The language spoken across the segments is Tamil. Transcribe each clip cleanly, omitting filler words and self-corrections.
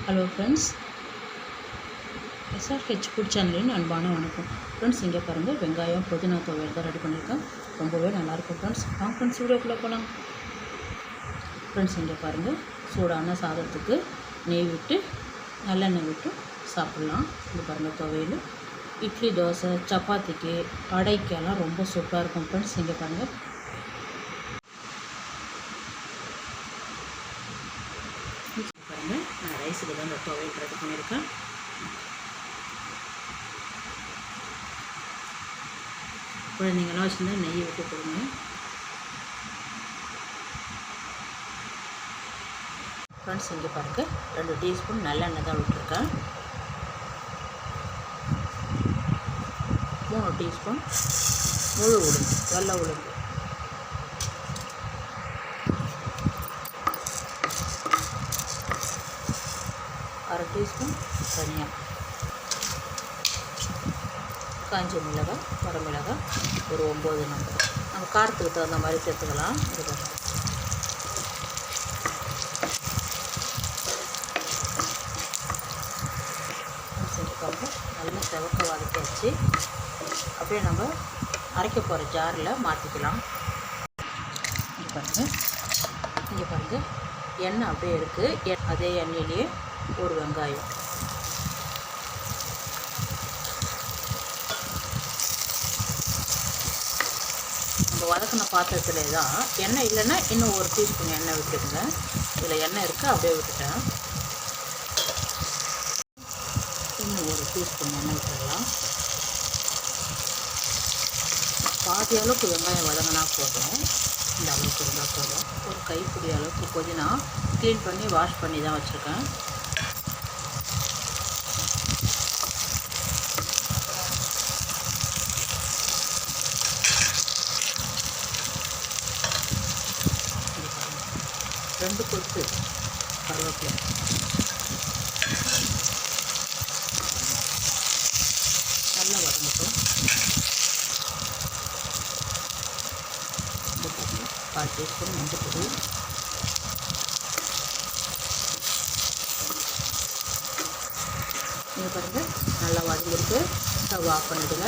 ஹலோ ஃப்ரெண்ட்ஸ், SRH ஃபுட் சேனலின் அன்பான வணக்கம். ஃப்ரெண்ட்ஸ், இங்கே பாருங்கள், வெங்காயம் புதினா துவையல் தான் ரெடி பண்ணியிருக்கேன். ரொம்பவே நல்லாயிருக்கும் ஃப்ரெண்ட்ஸ். ஃப்ரெண்ட்ஸ் வீடியோக்குள்ளே போகலாம். ஃப்ரெண்ட்ஸ், இங்கே பாருங்கள், சூடான சாதத்துக்கு நெய் விட்டு நல்லெண்ணெய் விட்டு சாப்பிட்லாம். இங்கே பாருங்கள், துவையல் இட்லி, தோசை, சப்பாத்திக்கு, அடைக்கெல்லாம் ரொம்ப சூப்பராக இருக்கும் ஃப்ரெண்ட்ஸ். இங்கே பாருங்கள், நான் ரைஸுக்கு தான் இந்த துவையல் ரெடி பண்ணியிருக்கேன். குழந்தைங்களாம் வச்சுருந்தா நெய் விட்டு கொடுங்க. ஃப்ரெண்ட்ஸ், இங்கே பாருங்கள், 2 டீஸ்பூன் நல்லெண்ணெய் தான் விட்டுருக்கேன். 3 டீஸ்பூன் முழு உளுந்து, வெள்ளை உளுந்து, 1/2 டீஸ்பூன் தனியா, காஞ்ச மிளகாய், வரமிளகாய் ஒரு 9 நம்ம காரத்துக்கு தகுந்த மாதிரி சேர்த்துக்கலாம். இது செஞ்சுக்கோங்க. நல்லா செவக்க வதக்கியாச்சு. அப்படியே நம்ம அரைக்க போகிற ஜாரில் மாற்றிக்கலாம். இங்கே பாருங்கள், எண்ணெய் அப்படியே இருக்குது. அதே எண்ணெயிலேயே ஒரு வெங்காயம், நம்ம வதக்கின பாத்திரத்திலே தான். எண்ணெய் இல்லைன்னா இன்னும் 1 டீஸ்பூன் எண்ணெய் விட்டுடுங்க. இதில் எண்ணெய் இருக்குது, அப்படியே விட்டுட்டேன். இன்னும் 1 டீஸ்பூன் எண்ணெய் விட்டுடலாம். பாதி அளவுக்கு வெங்காயம் வதங்கினா போதும். இந்த அளவுக்கு இருந்தால் போதும். ஒரு கைப்பிடி அளவுக்கு புதினா க்ளீன் பண்ணி வாஷ் பண்ணி தான் வச்சுருக்கேன். ரெண்டு கொத்து கருவேப்பிலை, நல்லா வதங்கட்டும். 1/4 டீஸ்பூன் மஞ்சள் பொடி, இங்கே பாருங்கள், நல்லா வதங்கிருக்கு. ஸ்டவ் ஆஃப் பண்ணிவிடுங்க.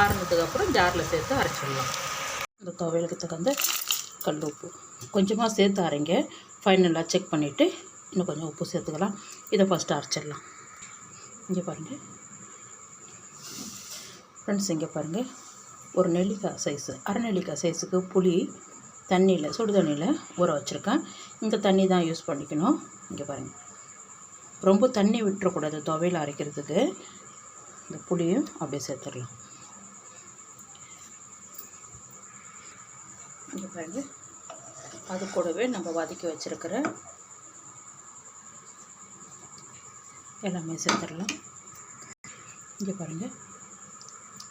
ஆறுனதுக்கு அப்புறம் ஜாரில் சேர்த்து அரைச்சிடலாம். இந்த துவையலுக்கு தகுந்த கல் உப்பு கொஞ்சமாக சேர்த்து அரைங்க. ஃபைனலாக செக் பண்ணிவிட்டு இன்னும் கொஞ்சம் உப்பு சேர்த்துக்கலாம். இதை ஃபஸ்ட்டு அரைச்சிடலாம். இங்கே பாருங்கள் ஃப்ரெண்ட்ஸ், இங்கே பாருங்கள், ஒரு நெல்லிக்காய் சைஸு, அரை நெல்லிக்காய் சைஸுக்கு புளி தண்ணியில், சுடு தண்ணியில் ஊற வச்சுருக்கேன். இந்த தண்ணி தான் யூஸ் பண்ணிக்கணும். இங்கே பாருங்கள், ரொம்ப தண்ணி விட்டுறக்கூடாது துவையல் அரைக்கிறதுக்கு. இந்த புளியும் அப்படியே சேர்த்துடலாம். இங்கே பாருங்கள், அது கூடவே நம்ம வதக்கி வச்சுருக்கிற எல்லாமே சேர்த்துடலாம். இங்கே பாருங்கள்,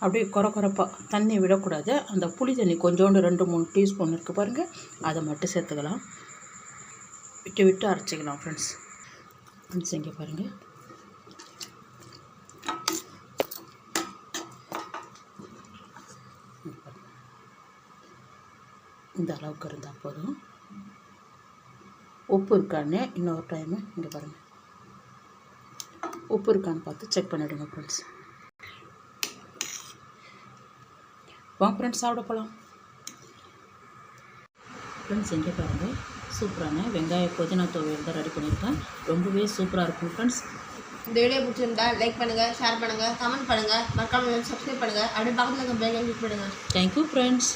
அப்படியே குறப்பாக தண்ணி விடக்கூடாது. அந்த புளி தண்ணி கொஞ்சோண்டு 2-3 டீஸ்பூன் இருக்குது பாருங்கள், அதை மட்டும் சேர்த்துக்கலாம். விட்டு விட்டு அரைச்சிக்கலாம் ஃப்ரெண்ட்ஸ். இங்கே பாருங்கள், இந்த அளவுக்கு இருந்தால் போதும். உப்பு இருக்கான்னு இன்னொரு டைமு இங்கே பாருங்கள், உப்பு இருக்கான்னு பார்த்து செக் பண்ணிவிடுங்க ஃப்ரெண்ட்ஸ். வாங்க ஃப்ரெண்ட்ஸ், சாப்பிட போகலாம். ஃப்ரெண்ட்ஸ், இங்கே பாருங்கள், சூப்பரான வெங்காய புதினா துவையல் தான் ரெடி பண்ணியிருக்கேன். ரொம்பவே சூப்பராக இருக்கும் ஃப்ரெண்ட்ஸ். இந்த வீடியோ பிடிச்சிருந்தா லைக் பண்ணுங்கள், ஷேர் பண்ணுங்கள், கமெண்ட் பண்ணுங்கள், மறக்காம சப்ஸ்கிரைப் பண்ணுங்கள். அப்படியே பக்கத்தில் இருக்க பெல் ஐக்கான் கிளிக் பண்ணுங்கள். Thank you friends.